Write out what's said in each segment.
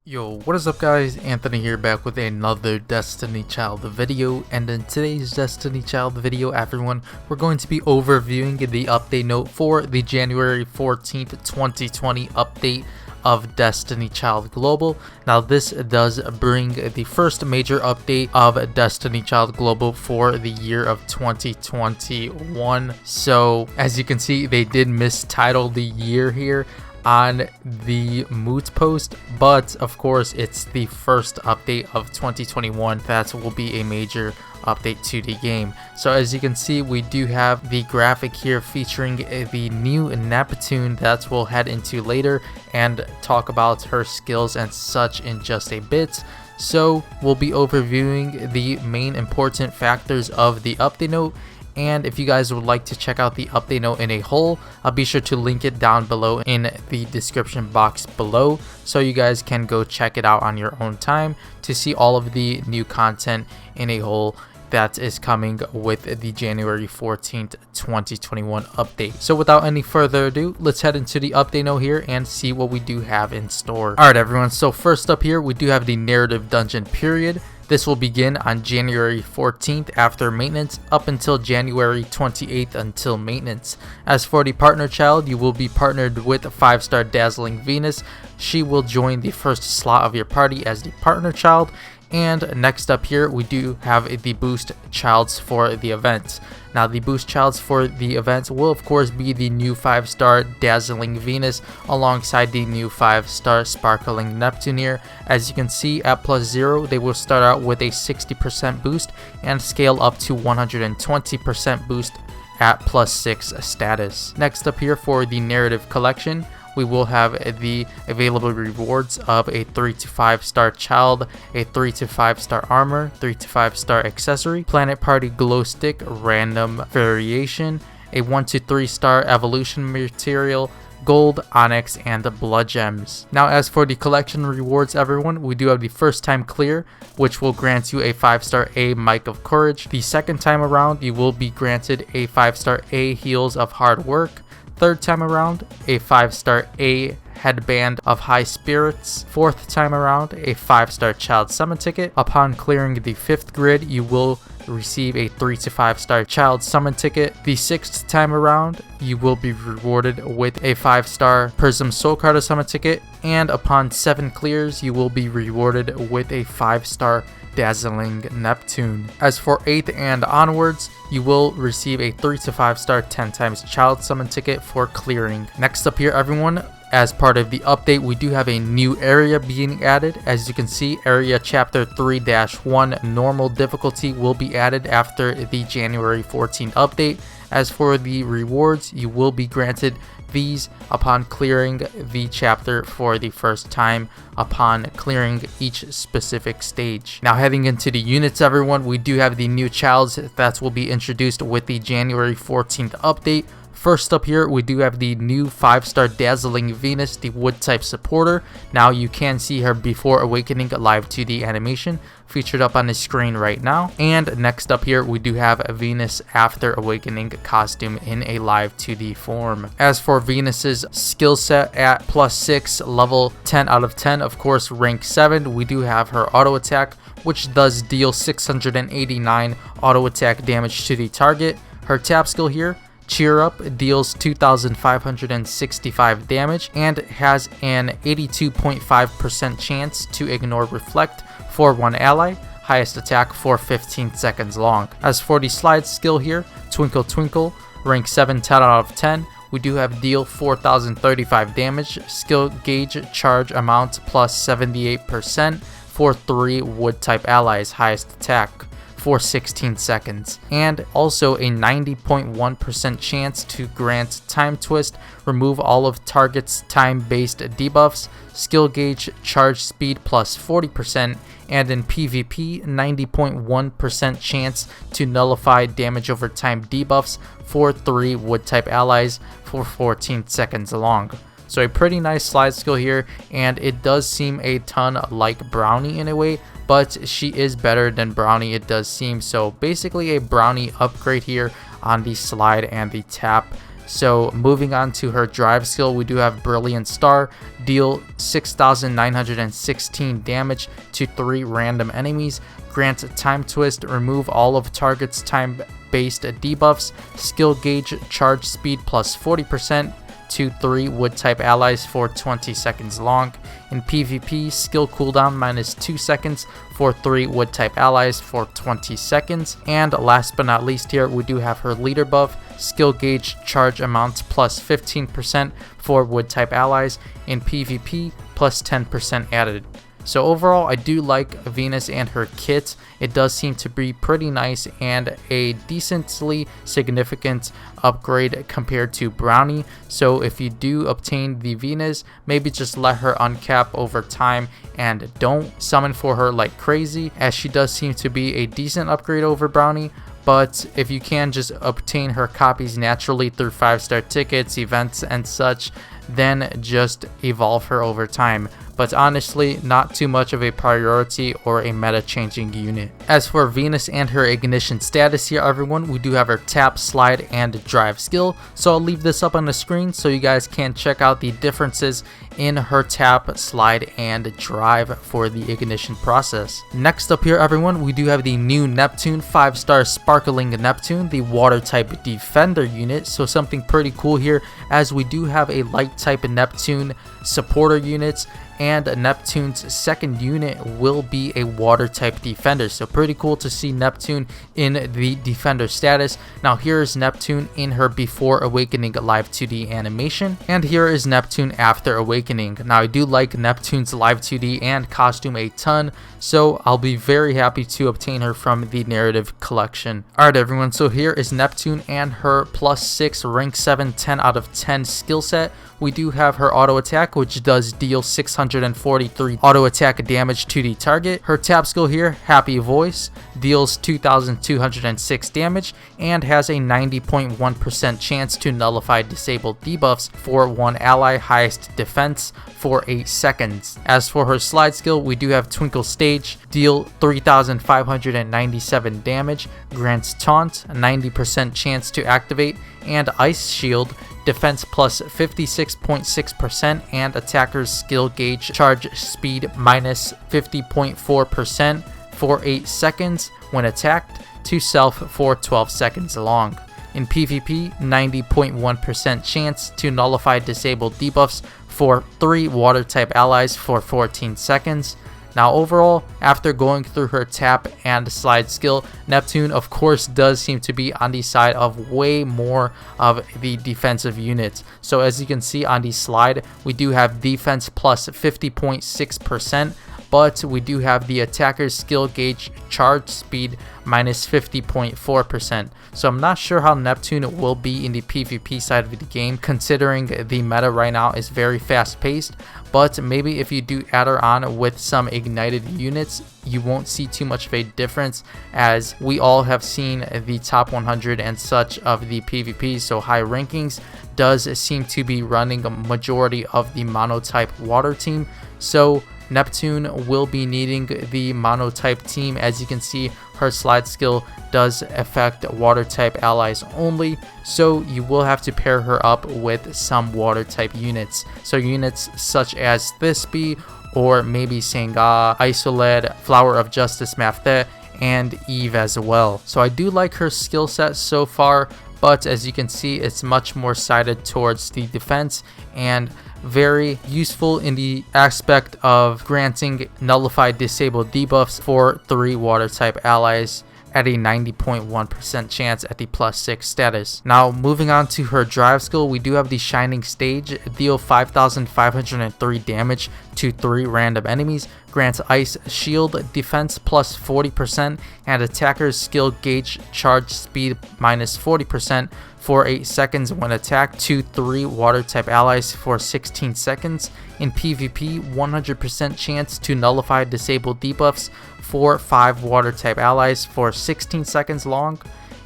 Yo, what is up guys? Anthony here, back with another Destiny Child video, and in today's Destiny Child video, everyone, we're going to be overviewing the update note for the January 14th, 2020 update of Destiny Child Global. Now this does bring the first major update of Destiny Child Global for the year of 2021. So as you can see, they did mistitle the year here on the Moot post, but of course it's the first update of 2021 that will be a major update to the game. So as you can see, we do have the graphic here featuring the new Neptune that we'll head into later and talk about her skills and such in just a bit. So we'll be overviewing the main important factors of the update note. And if you guys would like to check out the update note in a whole, I'll be sure to link it down below in the description box below, so you guys can go check it out on your own time to see all of the new content in a whole that is coming with the January 14th, 2021 update. So without any further ado, let's head into the update note here and see what we do have in store. Alright everyone, so first up here, we do have the narrative dungeon period. This will begin on January 14th after maintenance up until January 28th until maintenance. As for the partner child, you will be partnered with 5-star Dazzling Venus. She will join the first slot of your party as the partner child. And next up here, we do have the boost childs for the event. Now the boost childs for the event will of course be the new 5-star Dazzling Venus alongside the new 5-star Sparkling Neptune here. As you can see, at +0 they will start out with a 60% boost and scale up to 120% boost at +6 status. Next up here for the narrative collection, we will have the available rewards of a 3 to 5-star child, a 3 to 5-star armor, 3 to 5-star accessory, planet party glow stick random variation, a 1 to 3-star evolution material, gold, onyx, and blood gems. Now as for the collection rewards everyone, we do have the first time clear, which will grant you a 5-star A Mic of Courage. The second time around, you will be granted a 5-star A Heals of Hard Work. Third time around, a 5-star A Headband of High Spirits. Fourth time around, a 5-star Child Summon ticket. Upon clearing the 5th grid, you will receive a 3 to 5-star Child Summon ticket. The 6th time around, you will be rewarded with a 5-star Prism Soul Carta Summon ticket. And upon 7 clears, you will be rewarded with a 5-star Dazzling Neptune. As for 8th and onwards, you will receive a 3 to 5-star 10 times Child Summon ticket for clearing. Next up here everyone, as part of the update, we do have a new area being added. As you can see, area chapter 3-1 normal difficulty will be added after the January 14th update. As for the rewards, you will be granted these upon clearing the chapter for the first time upon clearing each specific stage. Now heading into the units everyone, we do have the new childs that will be introduced with the January 14th update. First up here, we do have the new 5-star Dazzling Venus, the wood type supporter. Now you can see her before awakening live 2D animation featured up on the screen right now. And next up here, we do have a Venus after awakening costume in a live 2D form. As for Venus's skill set at +6, level 10 out of 10, of course rank 7, we do have her auto attack, which does deal 689 auto attack damage to the target. Her tap skill here, Cheer Up, deals 2,565 damage and has an 82.5% chance to ignore Reflect for one ally, highest attack for 15 seconds long. As for the slide skill here, Twinkle Twinkle, rank 7, 10 out of 10. We do have deal 4,035 damage, skill gauge charge amount plus 78% for 3 wood type allies, highest attack for 16 seconds, and also a 90.1% chance to grant Time Twist, remove all of target's time-based debuffs, skill gauge charge speed plus 40%, and in PvP 90.1% chance to nullify damage over time debuffs for 3 wood type allies for 14 seconds long. So a pretty nice slide skill here, and it does seem a ton like Brownie in a way, but she is better than Brownie, it does seem. So basically a Brownie upgrade here on the slide and the tap So moving on to her drive skill, we do have Brilliant Star, deal 6,916 damage to 3 random enemies, grant Time Twist, remove all of target's time-based debuffs, skill gauge charge speed plus 40% to 3 wood type allies for 20 seconds long. In PvP, skill cooldown minus 2 seconds for 3 wood type allies for 20 seconds. And last but not least here, we do have her leader buff, skill gauge charge amount plus 15% for wood type allies. In PvP, plus 10% added. So overall, I do like Venus and her kit. It does seem to be pretty nice and a decently significant upgrade compared to Brownie. So if you do obtain the Venus, maybe just let her uncap over time and don't summon for her like crazy, as she does seem to be a decent upgrade over Brownie. But if you can just obtain her copies naturally through 5-star tickets, events, and such, then just evolve her over time. But honestly, not too much of a priority or a meta changing unit. As for Venus and her ignition status here, everyone, we do have her tap, slide, and drive skill. So I'll leave this up on the screen so you guys can check out the differences in her tap, slide, and drive for the ignition process. Next up here, everyone, we do have the new Neptune 5-star Sparkling Neptune, the water type defender unit. So something pretty cool here, as we do have a light type Neptune supporter units, and Neptune's second unit will be a water type defender. So pretty cool to see Neptune in the defender status. Now here is Neptune in her before awakening live 2D animation, and here is Neptune after awakening. Now I do like Neptune's live 2D and costume a ton, so I'll be very happy to obtain her from the narrative collection. Alright everyone, so here is Neptune and her +6 rank 7 10 out of 10 skill set. We do have her auto attack, which does deal 643 auto attack damage to the target. Her tap skill here, Happy Voice, deals 2,206 damage and has a 90.1% chance to nullify disabled debuffs for 1 ally, highest defense for 8 seconds. As for her slide skill, we do have Twinkle Stage, deal 3,597 damage, grants Taunt, 90% chance to activate, and Ice Shield, defense plus 56.6% and attacker's skill gauge charge speed minus 50.4% for 8 seconds when attacked, to self for 12 seconds long. In PvP, 90.1% chance to nullify disabled debuffs for 3 water type allies for 14 seconds. Now overall, after going through her tap and slide skill, Neptune of course does seem to be on the side of way more of the defensive units. So as you can see on the slide, we do have defense plus 50.6%, but we do have the attacker's skill gauge charge speed minus 50.4%. So I'm not sure how Neptune will be in the PvP side of the game, considering the meta right now is very fast paced. But maybe if you do add her on with some ignited units, you won't see too much of a difference, as we all have seen the top 100 and such of the PvP, so high rankings does seem to be running a majority of the monotype water team. So Neptune will be needing the monotype team. As you can see, her slide skill does affect water type allies only, so you will have to pair her up with some water type units. So units such as Thisbe, or maybe Senga, Isoled, Flower of Justice Mafte, and Eve as well. So I do like her skill set so far, but as you can see, it's much more sided towards the defense and very useful in the aspect of granting nullified disabled debuffs for 3 water type allies at a 90.1% chance at the +6 status. Now moving on to her drive skill, we do have the Shining Stage, deal 5,503 damage to 3 random enemies, grants Ice Shield, defense plus 40%, and attacker's skill gauge charge speed minus 40% for 8 seconds when attacked, to 3 water type allies for 16 seconds. In PvP, 100% chance to nullify disabled debuffs for 5 water type allies for 16 seconds long.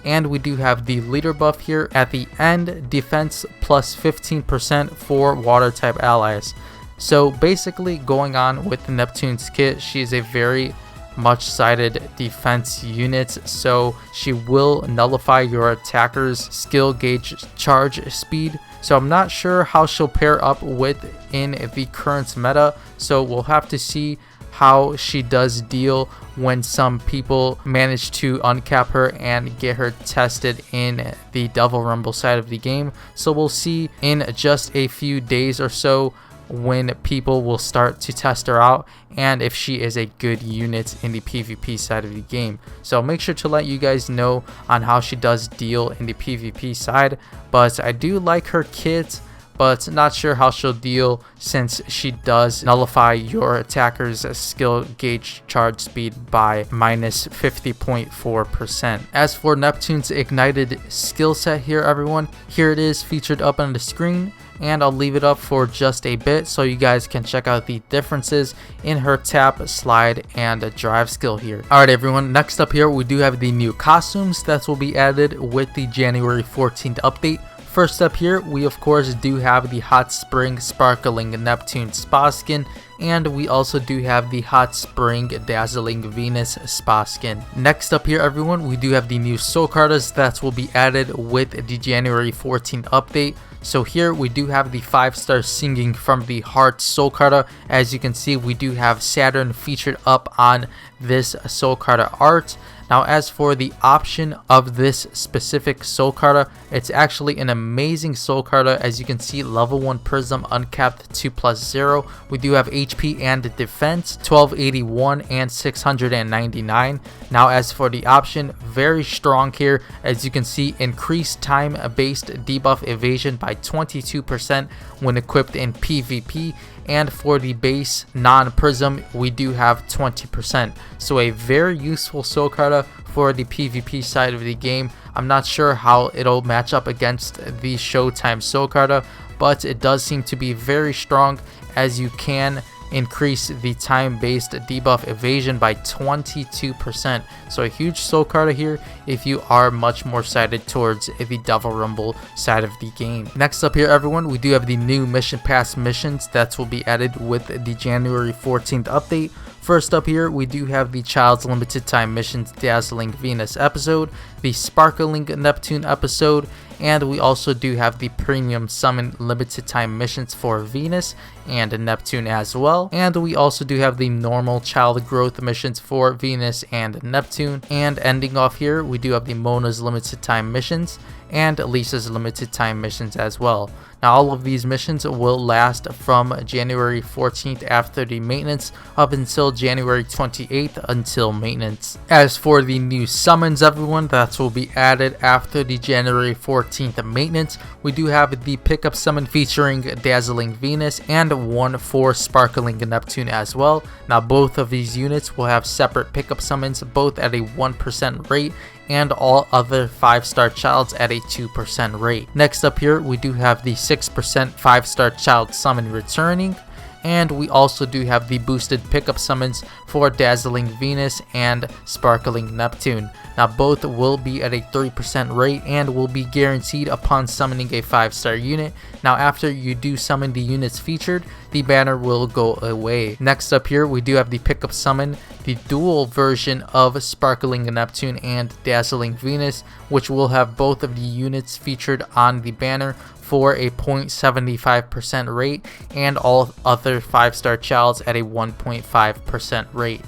And we do have the leader buff here at the end, defense plus 15% for water type allies. So basically, going on with Neptune's kit, she is a very much-sided defense units, so she will nullify your attacker's skill gauge charge speed. So I'm not sure how she'll pair up with in the current meta, so we'll have to see how she does deal when some people manage to uncap her and get her tested in the Devil Rumble side of the game. So we'll see in just a few days or so when people will start to test her out and if she is a good unit in the PvP side of the game. So I'll make sure to let you guys know on how she does deal in the PvP side, but I do like her kit, but not sure how she'll deal since she does nullify your attacker's skill gauge charge speed by minus 50.4%. As for Neptune's ignited skill set here, everyone, here it is featured up on the screen, and I'll leave it up for just a bit so you guys can check out the differences in her tap, slide, and drive skill here. Alright everyone, next up here we do have the new costumes that will be added with the January 14th update. First up here, we of course do have the Hot Spring Sparkling Neptune Spa Skin, and we also do have the Hot Spring Dazzling Venus Spa Skin. Next up here everyone, we do have the new Soul Cartas that will be added with the January 14th update. So here we do have the 5-star singing from the Heart Soul Carta. As you can see, we do have Saturn featured up on this Soul Carta art. Now as for the option of this specific Soul Carta, it's actually an amazing Soul Carta. As you can see, level 1 Prism uncapped 2+0. We do have HP and defense 1281 and 699. Now as for the option, very strong here. As you can see, increased time based debuff evasion by 22% when equipped in PvP, and for the base non-prism we do have 20%. So a very useful Soul Carta for the PvP side of the game. I'm not sure how it'll match up against the Showtime Soul Carta, but it does seem to be very strong, as you can increase the time-based debuff evasion by 22%. So a huge Soul Carta here if you are much more sided towards the Devil Rumble side of the game. Next up here everyone, we do have the new Mission Pass missions that will be added with the January 14th update. First up here, we do have the Child's Limited Time Missions Dazzling Venus episode, the Sparkling Neptune episode, and we also do have the Premium Summon Limited Time Missions for Venus and Neptune as well. And we also do have the normal Child Growth missions for Venus and Neptune. And ending off here, we do have the Mona's Limited Time Missions and Lisa's Limited Time Missions as well. Now all of these missions will last from January 14th after the maintenance up until January 28th until maintenance. As for the new summons everyone that will be added after the January 14th maintenance, we do have the pickup summon featuring Dazzling Venus and one for Sparkling Neptune as well. Now both of these units will have separate pickup summons, both at a 1% rate, and all other 5-star childs at a 2% rate. Next up here, we do have the 6% 5-star child summon returning, and we also do have the boosted pickup summons for Dazzling Venus and Sparkling Neptune. Now both will be at a 3% rate and will be guaranteed upon summoning a 5-star unit. Now after you do summon the units featured, the banner will go away. Next up here, we do have the pickup summon, the dual version of Sparkling Neptune and Dazzling Venus, which will have both of the units featured on the banner for a 0.75% rate and all other 5-star childs at a 1.5% rate.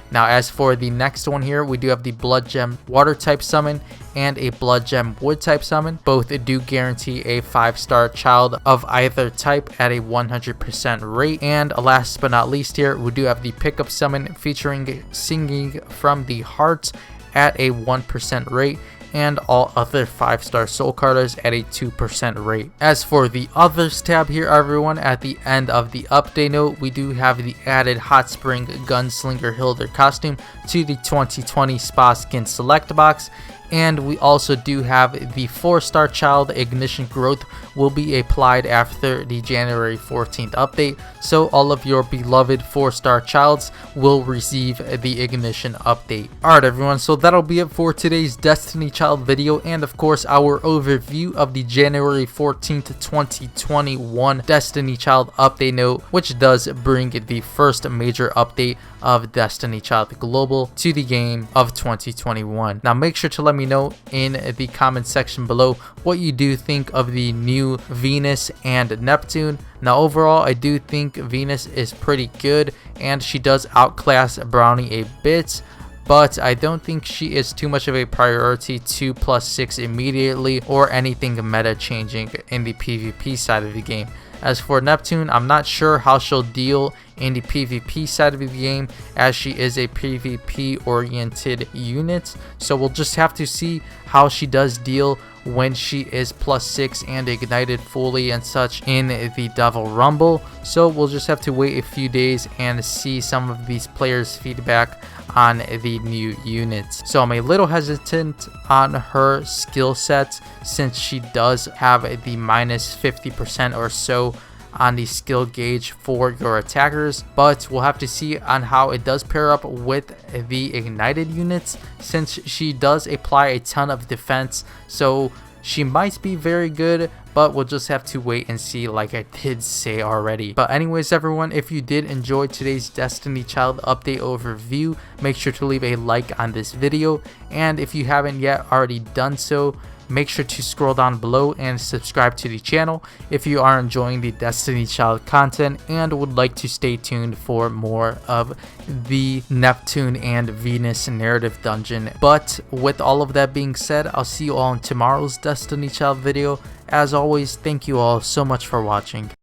Now as for the next one here, we do have the Blood Gem Water type summon and a Blood Gem Wood type summon. Both do guarantee a 5-star child of either type at a 100% rate. And last but not least here, we do have the pickup summon featuring Singing from the Heart at a 1% rate, and all other 5-star Soul Cartas at a 2% rate. As for the others tab here everyone, at the end of the update note, we do have the added Hot Spring Gunslinger Hilder costume to the 2020 Spa Skin Select box, And we also do have the 4-star child ignition growth will be applied after the January 14th update, so all of your beloved 4-star childs will receive the ignition update. Alright everyone, so that'll be it for today's Destiny Child video, and of course our overview of the January 14th 2021 Destiny Child update note, which does bring the first major update of Destiny Child Global to the game of 2021. Now make sure to let me know in the comment section below what you do think of the new Venus and Neptune. Now overall, I do think Venus is pretty good and she does outclass Brownie a bit, but I don't think she is too much of a priority to +6 immediately or anything meta changing in the PvP side of the game. As for Neptune, I'm not sure how she'll deal in the PvP side of the game, as she is a PvP oriented unit, so we'll just have to see how she does deal when she is +6 and ignited fully and such in the Devil Rumble. So we'll just have to wait a few days and see some of these players' feedback on the new units. So I'm a little hesitant on her skill set since she does have the -50% or so on the skill gauge for your attackers, but we'll have to see on how it does pair up with the ignited units, since she does apply a ton of defense, so she might be very good, but we'll just have to wait and see, like I did say already. But anyways everyone, if you did enjoy today's Destiny Child update overview, make sure to leave a like on this video, and if you haven't yet already done so, make sure to scroll down below and subscribe to the channel if you are enjoying the Destiny Child content and would like to stay tuned for more of the Neptune and Venus narrative dungeon. But with all of that being said, I'll see you all in tomorrow's Destiny Child video. As always, thank you all so much for watching.